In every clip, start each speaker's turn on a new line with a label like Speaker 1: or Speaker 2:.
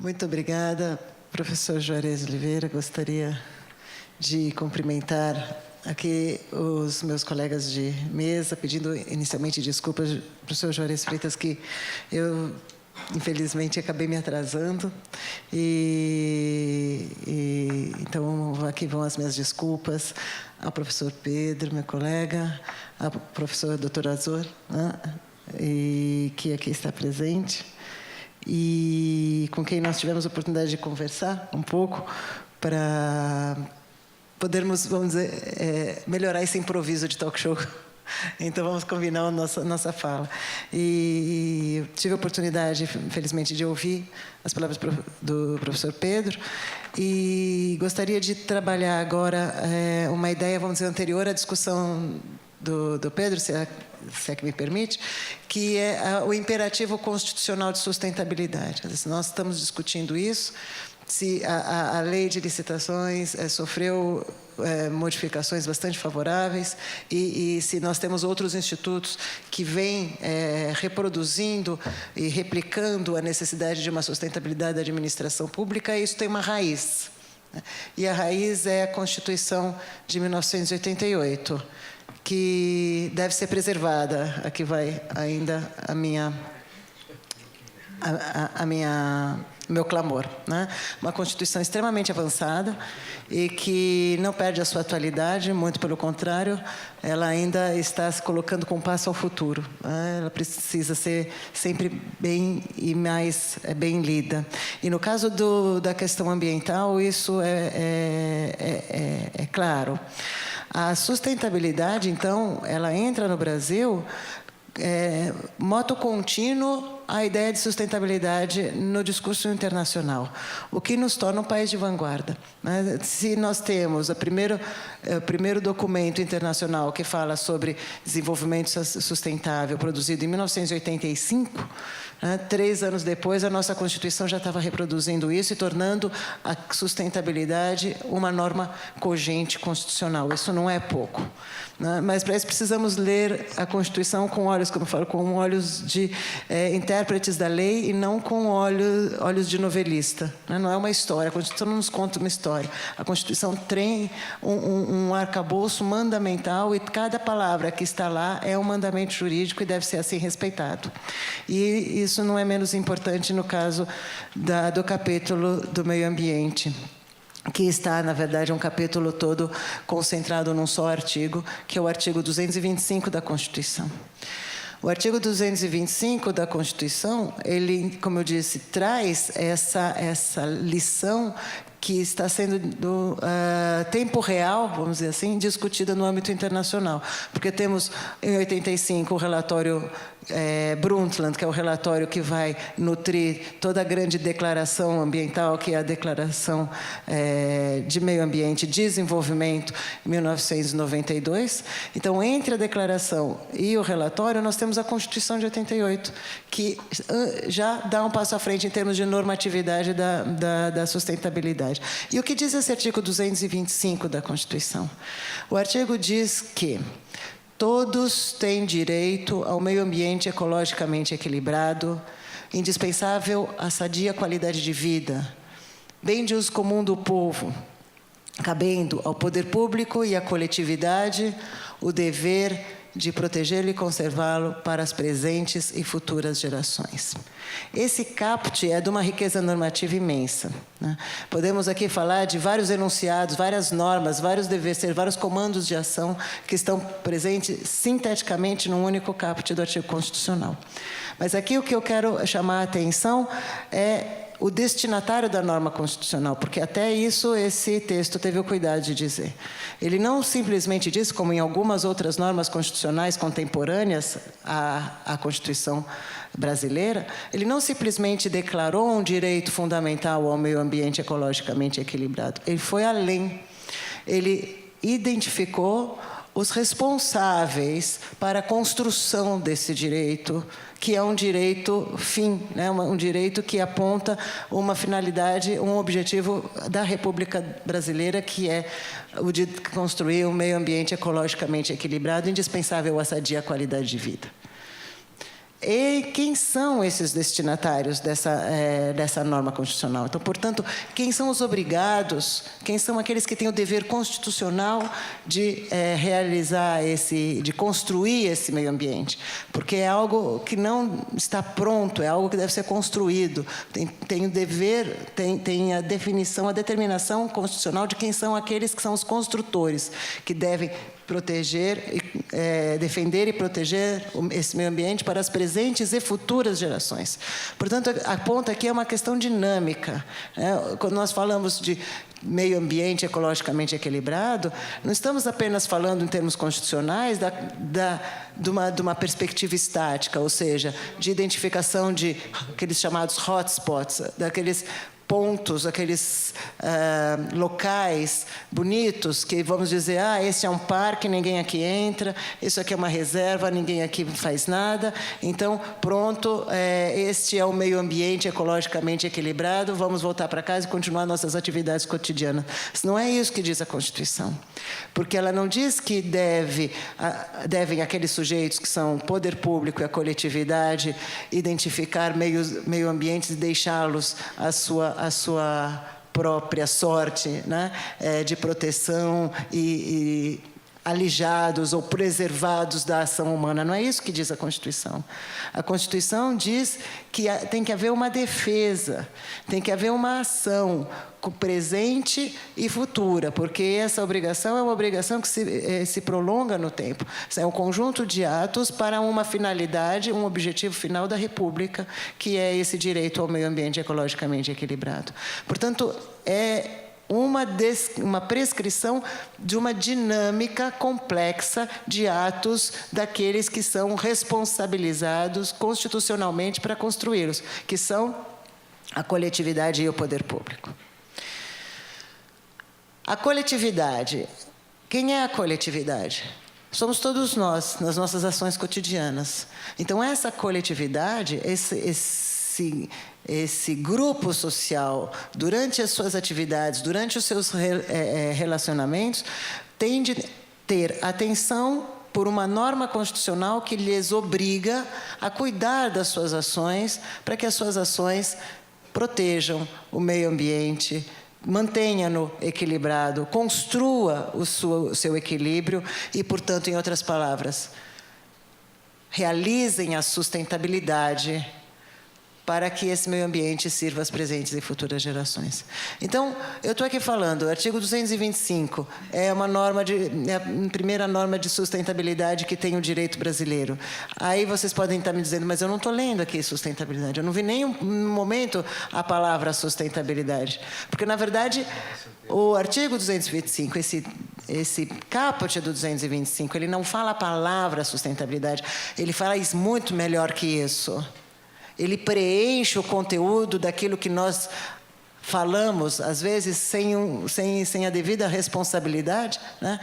Speaker 1: Muito obrigada, professor Juarez Oliveira. Gostaria de cumprimentar aqui os meus colegas de mesa, pedindo inicialmente desculpas, professor Juarez Freitas, que eu, infelizmente, acabei me atrasando. Então, aqui vão as minhas desculpas ao professor Pedro, meu colega, ao professor Dr. Azor, né, que aqui está presente, e com quem nós tivemos a oportunidade de conversar um pouco para podermos, vamos dizer, melhorar esse improviso de talk show. Então, vamos combinar a nossa fala. E tive a oportunidade, infelizmente, de ouvir as palavras do professor Pedro e gostaria de trabalhar agora uma ideia, vamos dizer, anterior à discussão do Pedro, se é que me permite, que é o imperativo constitucional de sustentabilidade. Nós estamos discutindo isso, se a lei de licitações sofreu modificações bastante favoráveis e se nós temos outros institutos que vêm reproduzindo e replicando a necessidade de uma sustentabilidade da administração pública, isso tem uma raiz. E a raiz é a Constituição de 1988, que deve ser preservada. Aqui vai ainda meu clamor, né? Uma Constituição extremamente avançada e que não perde a sua atualidade, muito pelo contrário, ela ainda está se colocando com um passo ao futuro, né? Ela precisa ser sempre bem e mais bem lida. E no caso da questão ambiental, isso é claro. A sustentabilidade, então, ela entra no Brasil moto contínuo a ideia de sustentabilidade no discurso internacional, o que nos torna um país de vanguarda, né? Se nós temos o primeiro documento internacional que fala sobre desenvolvimento sustentável, produzido em 1985, né, 3 anos depois, a nossa Constituição já estava reproduzindo isso e tornando a sustentabilidade uma norma cogente constitucional. Isso não é pouco, né? Mas para isso precisamos ler a Constituição com olhos, como eu falo, com olhos de intérpretes da lei e não com olhos de novelista, né? Não é uma história, a Constituição não nos conta uma história. A Constituição tem um arcabouço mandamental e cada palavra que está lá é um mandamento jurídico e deve ser assim respeitado. E isso não é menos importante no caso do capítulo do meio ambiente, que está, na verdade, um capítulo todo concentrado num só artigo, que é o artigo 225 da Constituição. O artigo 225 da Constituição, ele, como eu disse, traz essa lição que está sendo, do tempo real, vamos dizer assim, discutida no âmbito internacional. Porque temos, em 85, o relatório Brundtland, que é o relatório que vai nutrir toda a grande declaração ambiental, que é a Declaração de Meio Ambiente e Desenvolvimento, em 1992. Então, entre a declaração e o relatório, nós temos a Constituição de 88, que já dá um passo à frente em termos de normatividade da sustentabilidade. E o que diz esse artigo 225 da Constituição? O artigo diz que todos têm direito ao meio ambiente ecologicamente equilibrado, indispensável à sadia qualidade de vida, bem de uso comum do povo, cabendo ao poder público e à coletividade o dever de protegê-lo e conservá-lo para as presentes e futuras gerações. Esse caput é de uma riqueza normativa imensa, né? Podemos aqui falar de vários enunciados, várias normas, vários deveres ser, vários comandos de ação que estão presentes sinteticamente num único caput do artigo constitucional. Mas aqui o que eu quero chamar a atenção é o destinatário da norma constitucional, porque até isso esse texto teve o cuidado de dizer. Ele não simplesmente diz, como em algumas outras normas constitucionais contemporâneas à Constituição brasileira, ele não simplesmente declarou um direito fundamental ao meio ambiente ecologicamente equilibrado. Ele foi além. Ele identificou os responsáveis para a construção desse direito, que é um direito fim, né? Um direito que aponta uma finalidade, um objetivo da República Brasileira, que é o de construir um meio ambiente ecologicamente equilibrado, indispensável à sadia qualidade de vida. E quem são esses destinatários dessa norma constitucional? Então, portanto, quem são os obrigados, quem são aqueles que têm o dever constitucional de realizar de construir esse meio ambiente? Porque é algo que não está pronto, é algo que deve ser construído. Tem o dever, tem a definição, a determinação constitucional de quem são aqueles que são os construtores, que devem proteger, defender e proteger esse meio ambiente para as presentes e futuras gerações. Portanto, a ponta aqui é uma questão dinâmica. Quando nós falamos de meio ambiente ecologicamente equilibrado, não estamos apenas falando em termos constitucionais de uma perspectiva estática, ou seja, de identificação de aqueles chamados hotspots, daqueles pontos, aqueles locais bonitos que vamos dizer, esse é um parque, ninguém aqui entra, isso aqui é uma reserva, ninguém aqui faz nada, então, pronto, este é o meio ambiente ecologicamente equilibrado, vamos voltar para casa e continuar nossas atividades cotidianas. Não é isso que diz a Constituição, porque ela não diz que devem aqueles sujeitos que são o poder público e a coletividade identificar meio ambientes e deixá-los à sua própria sorte, né, de proteção e alijados ou preservados da ação humana. Não é isso que diz a Constituição. A Constituição diz que tem que haver uma defesa, tem que haver uma ação presente e futura, porque essa obrigação é uma obrigação que se prolonga no tempo. É um conjunto de atos para uma finalidade, um objetivo final da República, que é esse direito ao meio ambiente ecologicamente equilibrado. Portanto, é uma prescrição de uma dinâmica complexa de atos daqueles que são responsabilizados constitucionalmente para construí-los, que são a coletividade e o poder público. A coletividade. Quem é a coletividade? Somos todos nós, nas nossas ações cotidianas. Então, essa coletividade, esse grupo social, durante as suas atividades, durante os seus relacionamentos, tem de ter atenção por uma norma constitucional que lhes obriga a cuidar das suas ações, para que as suas ações protejam o meio ambiente, mantenha-no equilibrado, construa o seu equilíbrio e, portanto, em outras palavras, realizem a sustentabilidade para que esse meio ambiente sirva às presentes e futuras gerações. Então, eu estou aqui falando, o artigo 225 é a primeira norma de sustentabilidade que tem o direito brasileiro. Aí vocês podem estar me dizendo, mas eu não estou lendo aqui sustentabilidade, eu não vi nem um momento a palavra sustentabilidade. Porque, na verdade, o artigo 225, esse caput do 225, ele não fala a palavra sustentabilidade, ele faz muito melhor que isso. Ele preenche o conteúdo daquilo que nós falamos, às vezes, sem a devida responsabilidade, né?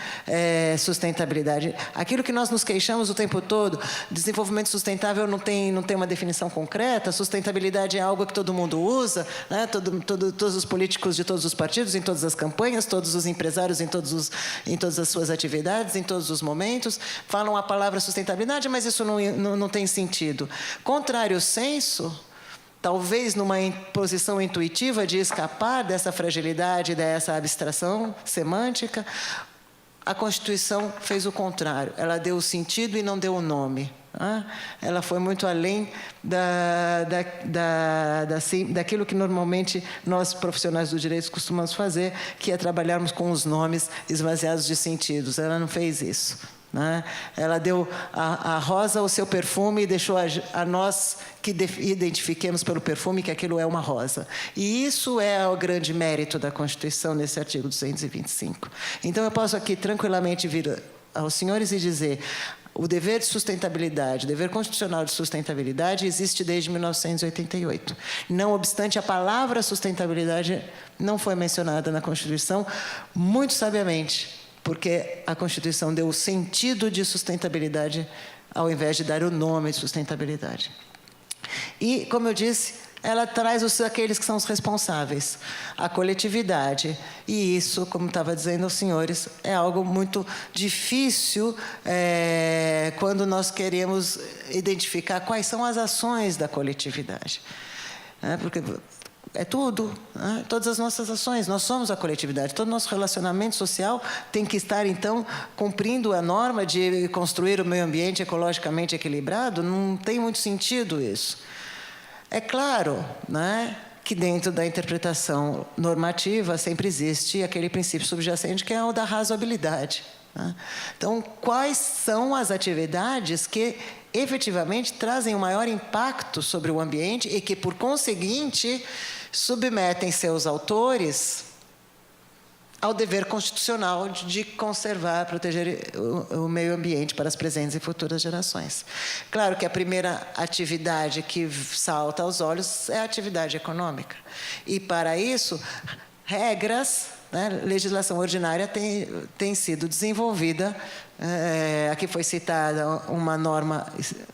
Speaker 1: Sustentabilidade. Aquilo que nós nos queixamos o tempo todo, desenvolvimento sustentável não tem uma definição concreta, sustentabilidade é algo que todo mundo usa, né? Todos os políticos de todos os partidos, em todas as campanhas, todos os empresários em todas as suas atividades, em todos os momentos, falam a palavra sustentabilidade, mas isso não tem sentido. Contrário senso, talvez numa posição intuitiva de escapar dessa fragilidade, dessa abstração semântica, a Constituição fez o contrário. Ela deu o sentido e não deu o nome. Ela foi muito além daquilo que normalmente nós, profissionais do direito, costumamos fazer, que é trabalharmos com os nomes esvaziados de sentidos. Ela não fez isso. Ela deu a rosa o seu perfume e deixou a nós que identifiquemos pelo perfume que aquilo é uma rosa. E isso é o grande mérito da Constituição nesse artigo 225. Então, eu posso aqui tranquilamente vir aos senhores e dizer: o dever de sustentabilidade, o dever constitucional de sustentabilidade existe desde 1988. Não obstante, a palavra sustentabilidade não foi mencionada na Constituição, muito sabiamente, porque a Constituição deu o sentido de sustentabilidade ao invés de dar o nome de sustentabilidade. E, como eu disse, ela traz aqueles que são os responsáveis, a coletividade. E isso, como estava dizendo aos senhores, é algo muito difícil quando nós queremos identificar quais são as ações da coletividade. Porque é tudo, né? Todas as nossas ações, nós somos a coletividade, todo o nosso relacionamento social tem que estar, então, cumprindo a norma de construir o meio ambiente ecologicamente equilibrado. Não tem muito sentido isso. É claro, né, que dentro da interpretação normativa sempre existe aquele princípio subjacente que é o da razoabilidade, né? Então, quais são as atividades que efetivamente trazem o maior impacto sobre o ambiente e que, por conseguinte, submetem seus autores ao dever constitucional de conservar, proteger o meio ambiente para as presentes e futuras gerações. Claro que a primeira atividade que salta aos olhos é a atividade econômica. E, para isso, regras, né, legislação ordinária tem sido desenvolvida. Aqui foi citada uma norma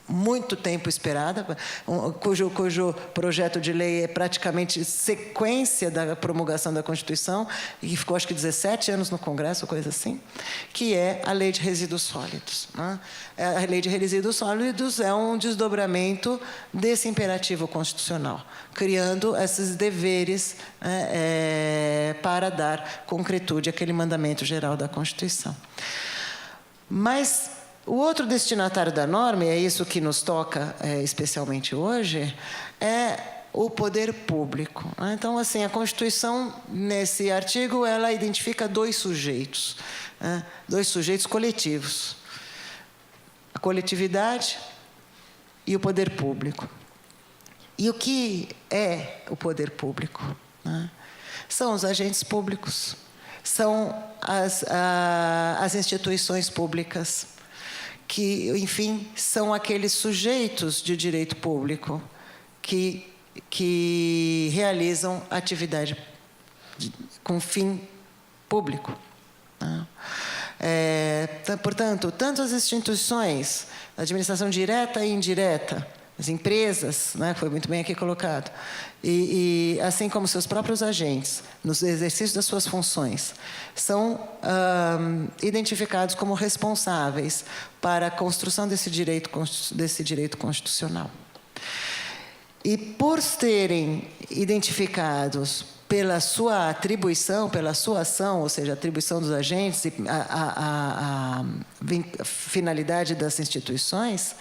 Speaker 1: muito tempo esperada, cujo projeto de lei é praticamente sequência da promulgação da Constituição, e ficou, acho que, 17 anos no Congresso, coisa assim, que é a Lei de Resíduos Sólidos, né? A Lei de Resíduos Sólidos é um desdobramento desse imperativo constitucional, criando esses deveres para dar concretude àquele mandamento geral da Constituição. Mas o outro destinatário da norma, e é isso que nos toca especialmente hoje, é o poder público, né? Então, assim, a Constituição, nesse artigo, ela identifica dois sujeitos, né? Dois sujeitos coletivos: a coletividade e o poder público. E o que é o poder público, né? São os agentes públicos, são as instituições públicas, que, enfim, são aqueles sujeitos de direito público que realizam atividade com fim público, né? Portanto, tanto as instituições, a administração direta e indireta, as empresas, né, foi muito bem aqui colocado, e assim como seus próprios agentes, no exercício das suas funções, são identificados como responsáveis para a construção desse direito constitucional. E, por serem identificados pela sua atribuição, pela sua ação, ou seja, a atribuição dos agentes e a finalidade das instituições,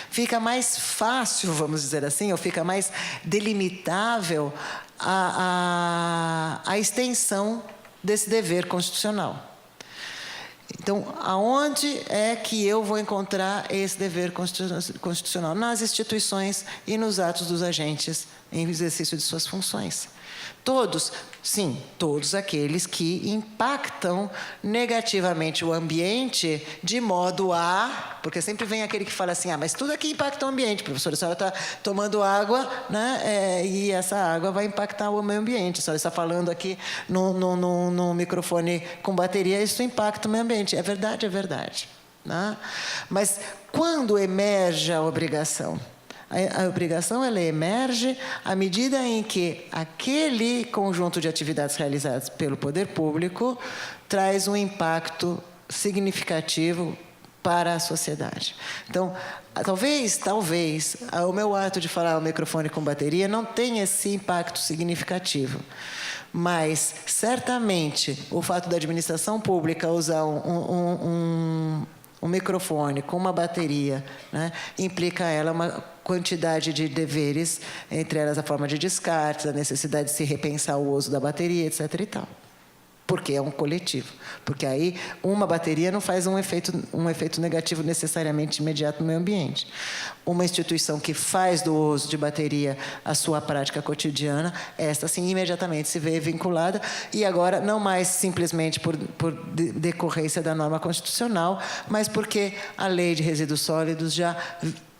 Speaker 1: fica mais fácil, vamos dizer assim, ou fica mais delimitável a extensão desse dever constitucional. Então, aonde é que eu vou encontrar esse dever constitucional? Nas instituições e nos atos dos agentes em exercício de suas funções. Todos, sim, todos aqueles que impactam negativamente o ambiente de modo a... Porque sempre vem aquele que fala assim, mas tudo aqui impacta o ambiente, professora, a senhora está tomando água, né, e essa água vai impactar o meio ambiente. A senhora está falando aqui no microfone com bateria, isso impacta o meio ambiente. É verdade, né? Mas quando emerge a obrigação? A obrigação, ela emerge à medida em que aquele conjunto de atividades realizadas pelo poder público traz um impacto significativo para a sociedade. Então, talvez, o meu ato de falar ao microfone com bateria não tenha esse impacto significativo. Mas, certamente, o fato da administração pública usar um microfone com uma bateria, né, implica a ela uma quantidade de deveres, entre elas a forma de descarte, a necessidade de se repensar o uso da bateria, etc. e tal. Porque é um coletivo. Porque aí uma bateria não faz um efeito negativo necessariamente imediato no meio ambiente. Uma instituição que faz do uso de bateria a sua prática cotidiana, esta sim imediatamente se vê vinculada, e agora não mais simplesmente por decorrência da norma constitucional, mas porque a Lei de Resíduos Sólidos já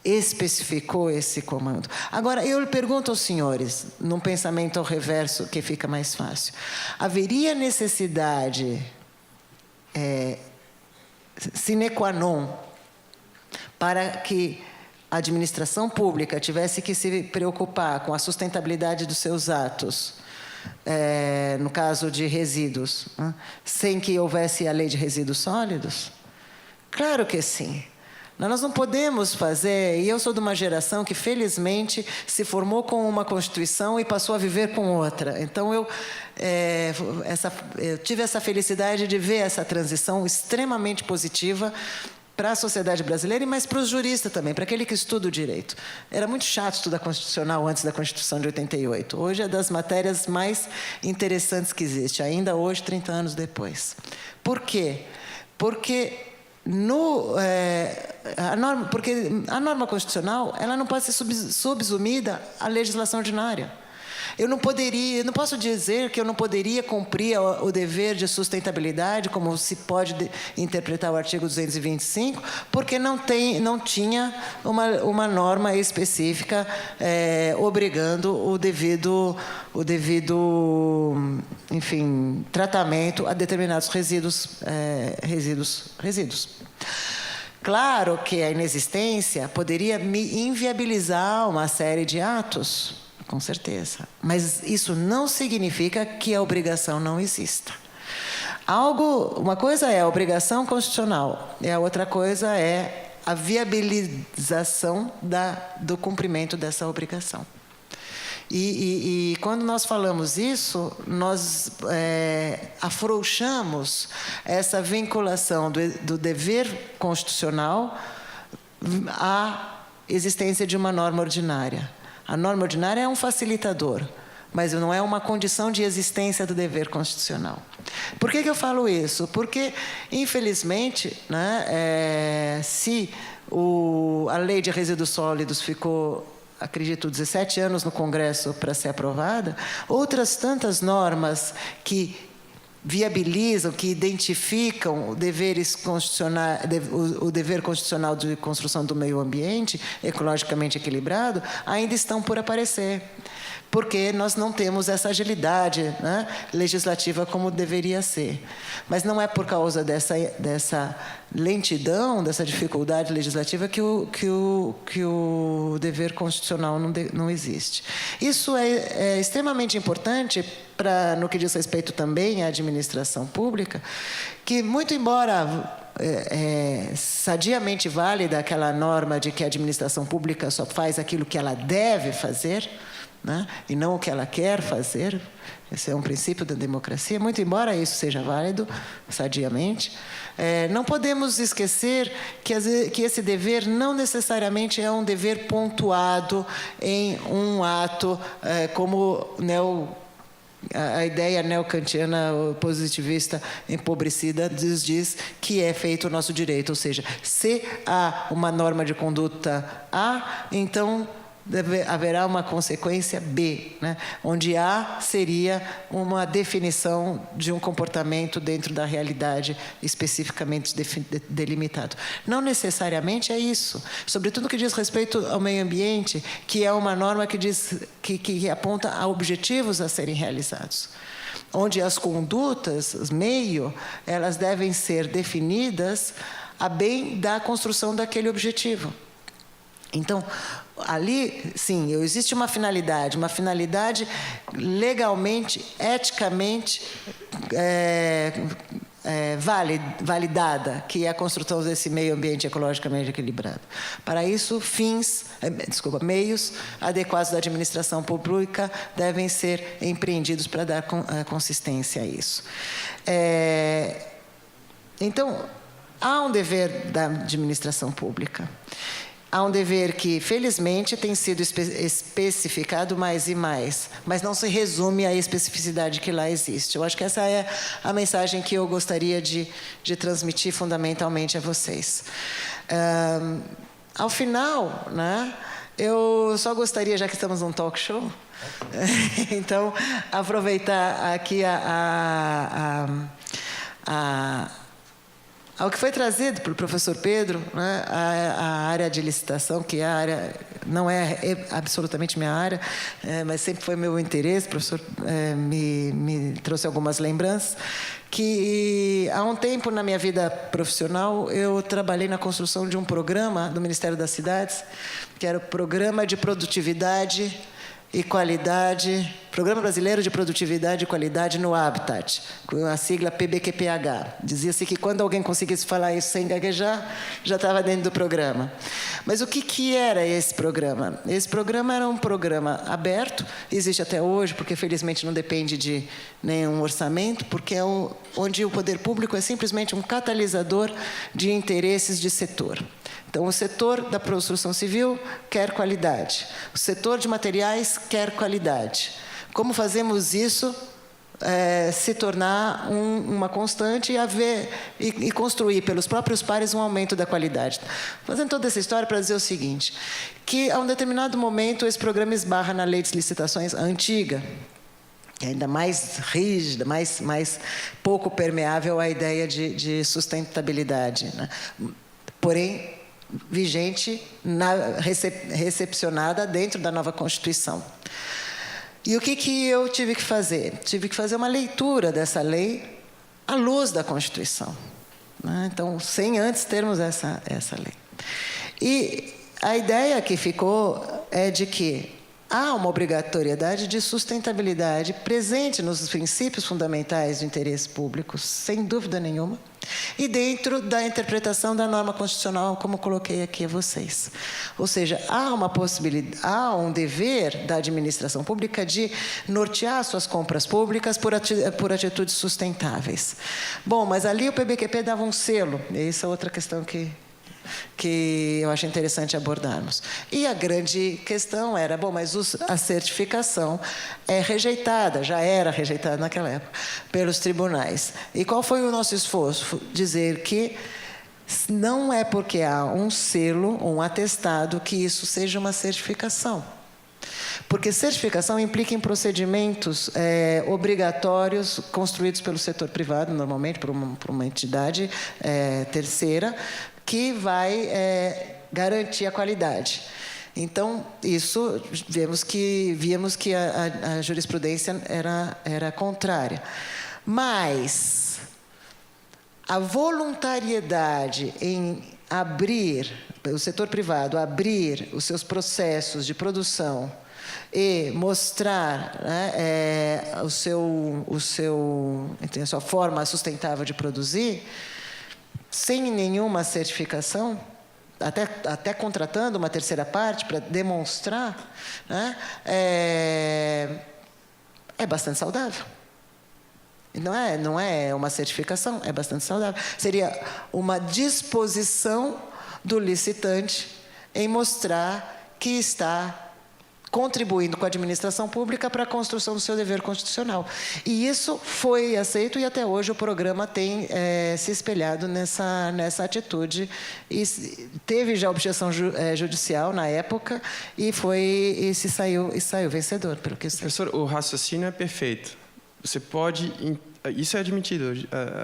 Speaker 1: especificou esse comando. Agora, eu lhe pergunto aos senhores, num pensamento ao reverso, que fica mais fácil, haveria necessidade sine qua non para que a administração pública tivesse que se preocupar com a sustentabilidade dos seus atos, no caso de resíduos, né, sem que houvesse a lei de resíduos sólidos? Claro que sim. Nós não podemos fazer, e eu sou de uma geração que, felizmente, se formou com uma Constituição e passou a viver com outra. Então, eu tive essa felicidade de ver essa transição extremamente positiva para a sociedade brasileira, mas para os juristas também, para aquele que estuda o direito. Era muito chato estudar constitucional antes da Constituição de 88. Hoje é das matérias mais interessantes que existe, ainda hoje, 30 anos depois. Por quê? Porque a norma constitucional ela não pode ser subsumida à legislação ordinária. Eu não posso dizer que eu não poderia cumprir o dever de sustentabilidade, como se pode interpretar o artigo 225, porque não tinha uma norma específica obrigando o devido, enfim, tratamento a determinados resíduos. Claro que a inexistência poderia me inviabilizar uma série de atos, com certeza. Mas isso não significa que a obrigação não exista. Uma coisa é a obrigação constitucional, e a outra coisa é a viabilização do cumprimento dessa obrigação. E quando nós falamos isso, nós afrouxamos essa vinculação do dever constitucional à existência de uma norma ordinária. A norma ordinária é um facilitador, mas não é uma condição de existência do dever constitucional. Por que eu falo isso? Porque, infelizmente, né, se a lei de resíduos sólidos ficou, acredito, 17 anos no Congresso para ser aprovada, outras tantas normas que viabilizam, que identificam o dever constitucional de construção do meio ambiente ecologicamente equilibrado, ainda estão por aparecer, porque nós não temos essa agilidade, né, legislativa como deveria ser. Mas não é por causa dessa lentidão, dessa dificuldade legislativa que o dever constitucional não existe. Isso é extremamente importante no que diz respeito também à administração pública, que, muito embora sadiamente válida aquela norma de que a administração pública só faz aquilo que ela deve fazer, né, e não o que ela quer fazer, esse é um princípio da democracia, muito embora isso seja válido sadiamente, não podemos esquecer que esse dever não necessariamente é um dever pontuado em um ato, como a ideia neocantiana positivista empobrecida diz que é feito o nosso direito, ou seja, se há uma norma de conduta A, então haverá uma consequência B, né? Onde A seria uma definição de um comportamento dentro da realidade especificamente delimitado. Não necessariamente é isso. Sobretudo no que diz respeito ao meio ambiente, que é uma norma que aponta a objetivos a serem realizados, onde as condutas, os meios, elas devem ser definidas a bem da construção daquele objetivo. Então, ali, sim, existe uma finalidade legalmente, eticamente validada, que é a construção desse meio ambiente ecologicamente equilibrado. Para isso, meios adequados da administração pública devem ser empreendidos para dar consistência a isso. Então, há um dever da administração pública. Há um dever que, felizmente, tem sido especificado mais e mais, mas não se resume à especificidade que lá existe. Eu acho que essa é a mensagem que eu gostaria de transmitir fundamentalmente a vocês. Ao final, né, eu só gostaria, já que estamos num talk show, então, aproveitar aqui Ao que foi trazido pelo professor Pedro, né, a área de licitação, que é a área, não é absolutamente minha área, mas sempre foi meu interesse, o professor me trouxe algumas lembranças, que há um tempo na minha vida profissional eu trabalhei na construção de um programa do Ministério das Cidades, que era o Programa de Produtividade e Qualidade, Programa Brasileiro de Produtividade e Qualidade no Habitat, com a sigla PBQPH. Dizia-se que quando alguém conseguisse falar isso sem gaguejar, já estava dentro do programa. Mas o que era esse programa? Esse programa era um programa aberto, existe até hoje, porque felizmente não depende de nenhum orçamento, porque é onde o poder público é simplesmente um catalisador de interesses de setor. Então, o setor da construção civil quer qualidade. O setor de materiais quer qualidade. Como fazemos isso se tornar uma constante e construir pelos próprios pares um aumento da qualidade? Fazendo toda essa história para dizer o seguinte, que a um determinado momento esse programa esbarra na lei de licitações antiga, ainda mais rígida, mais pouco permeável à ideia de sustentabilidade, né? Porém, vigente, recepcionada dentro da nova Constituição. E o que eu tive que fazer? Tive que fazer uma leitura dessa lei à luz da Constituição, né? Então, sem antes termos essa lei. E a ideia que ficou é de que há uma obrigatoriedade de sustentabilidade presente nos princípios fundamentais do interesse público, sem dúvida nenhuma, e dentro da interpretação da norma constitucional, como coloquei aqui a vocês. Ou seja, há uma possibilidade, há um dever da administração pública de nortear suas compras públicas por atitudes sustentáveis. Bom, mas ali o PBQP dava um selo, e essa é outra questão que eu acho interessante abordarmos. E a grande questão era, bom, mas a certificação é rejeitada, já era rejeitada naquela época, pelos tribunais. E qual foi o nosso esforço? Dizer que não é porque há um selo, um atestado, que isso seja uma certificação. Porque certificação implica em procedimentos obrigatórios construídos pelo setor privado, normalmente por uma entidade terceira, que vai garantir a qualidade. Então, isso, víamos que a jurisprudência era contrária. Mas a voluntariedade em abrir, o setor privado abrir os seus processos de produção e mostrar, né, a sua forma sustentável de produzir, sem nenhuma certificação, até contratando uma terceira parte para demonstrar, né, é bastante saudável. Não é uma certificação, é bastante saudável. Seria uma disposição do licitante em mostrar que está contribuindo com a administração pública para a construção do seu dever constitucional. E isso foi aceito e até hoje o programa tem se espelhado nessa atitude. E teve já objeção judicial na época e saiu vencedor, pelo que eu sei.
Speaker 2: Professor, o raciocínio é perfeito. Você pode... Isso é admitido,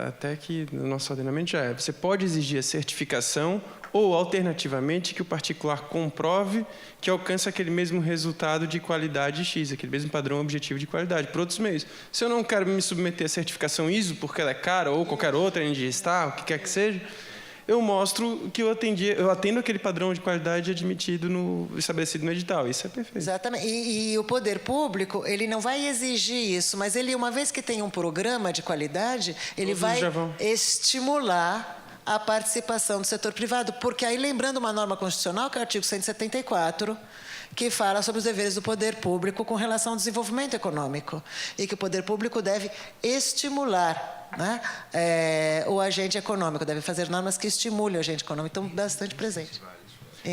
Speaker 2: até que no nosso ordenamento já é. Você pode exigir a certificação ou, alternativamente, que o particular comprove que alcança aquele mesmo resultado de qualidade X, aquele mesmo padrão objetivo de qualidade, por outros meios. Se eu não quero me submeter à certificação ISO, porque ela é cara, ou qualquer outra, NGStar, o que quer que seja, eu mostro que eu atendo aquele padrão de qualidade admitido estabelecido no edital. Isso é perfeito.
Speaker 1: Exatamente. E o poder público, ele não vai exigir isso, mas ele, uma vez que tem um programa de qualidade, ele vai estimular a participação do setor privado, porque aí, lembrando uma norma constitucional, que é o artigo 174, que fala sobre os deveres do poder público com relação ao desenvolvimento econômico, e que o poder público deve estimular, né, o agente econômico, deve fazer normas que estimulem o agente econômico, então bastante presente.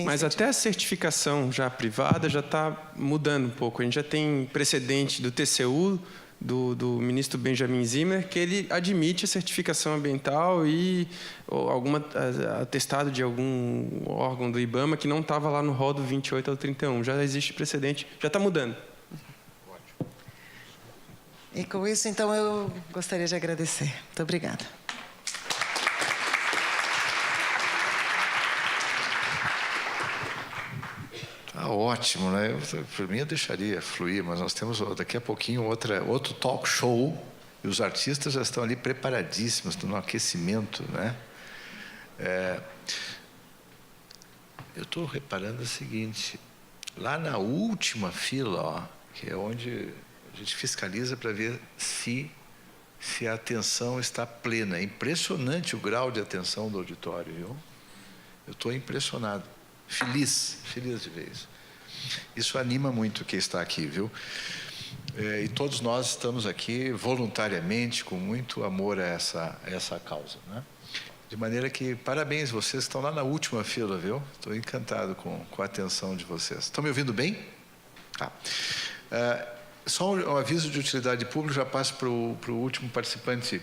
Speaker 2: Mas até a certificação já privada já está mudando um pouco. A gente já tem precedente do TCU, do ministro Benjamin Zimmer, que ele admite a certificação ambiental e algum atestado de algum órgão do IBAMA que não estava lá no rol do 28 ao 31. Já existe precedente, já está mudando.
Speaker 1: Ótimo. E com isso, então, eu gostaria de agradecer. Muito obrigada.
Speaker 3: Tá ótimo, né? Por mim eu deixaria fluir, mas nós temos daqui a pouquinho outro talk show e os artistas já estão ali preparadíssimos, no aquecimento, né? Eu estou reparando o seguinte, lá na última fila, ó, que é onde a gente fiscaliza para ver se a atenção está plena. É impressionante o grau de atenção do auditório, viu? Eu estou impressionado, feliz de ver isso. Isso anima muito quem está aqui, viu? E todos nós estamos aqui voluntariamente, com muito amor a essa causa, né? De maneira que, parabéns, vocês estão lá na última fila, viu? Estou encantado com a atenção de vocês. Estão me ouvindo bem? Tá. Só um aviso de utilidade pública, já passo para o último participante.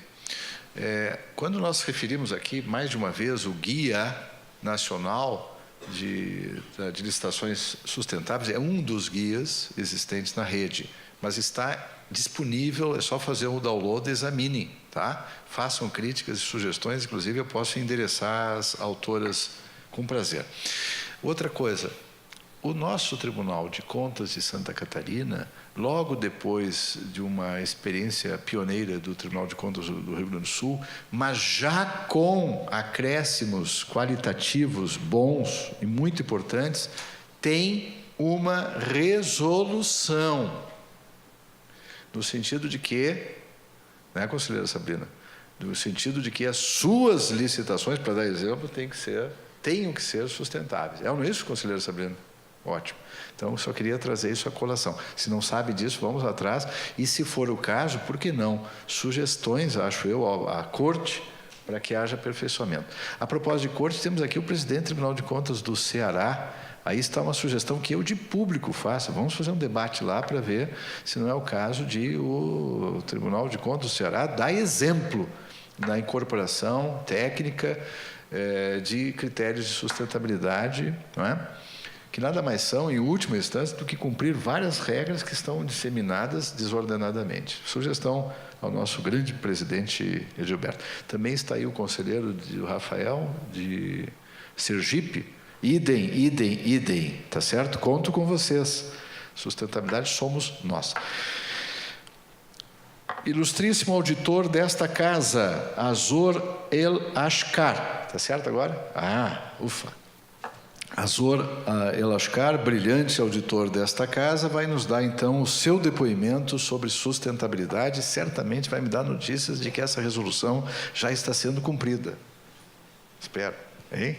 Speaker 3: Quando nós referimos aqui, mais de uma vez, o Guia Nacional de Licitações Sustentáveis, é um dos guias existentes na rede, mas está disponível, é só fazer um download e examinem, tá? Façam críticas e sugestões, inclusive eu posso endereçar as autoras com prazer. Outra coisa, o nosso Tribunal de Contas de Santa Catarina, logo depois de uma experiência pioneira do Tribunal de Contas do Rio Grande do Sul, mas já com acréscimos qualitativos bons e muito importantes, tem uma resolução, no sentido de que, né, conselheira Sabrina? No sentido de que as suas licitações, para dar exemplo, tenham que ser sustentáveis. Não é isso, conselheira Sabrina? Ótimo. Então, só queria trazer isso à colação. Se não sabe disso, vamos atrás. E, se for o caso, por que não? Sugestões, acho eu, à Corte, para que haja aperfeiçoamento. A propósito de Corte, temos aqui o presidente do Tribunal de Contas do Ceará. Aí está uma sugestão que eu, de público, faça. Vamos fazer um debate lá para ver se não é o caso de o Tribunal de Contas do Ceará dar exemplo na incorporação técnica de critérios de sustentabilidade, não é? Que nada mais são, em última instância, do que cumprir várias regras que estão disseminadas desordenadamente. Sugestão ao nosso grande presidente Edilberto. Também está aí o conselheiro Rafael, de Sergipe. Idem, tá certo? Conto com vocês. Sustentabilidade somos nós. Ilustríssimo auditor desta casa, Azor El Ashkar. Tá certo agora? Ufa. Azor El Ashkar, brilhante auditor desta casa, vai nos dar, então, o seu depoimento sobre sustentabilidade. Certamente vai me dar notícias de que essa resolução já está sendo cumprida. Espero, hein?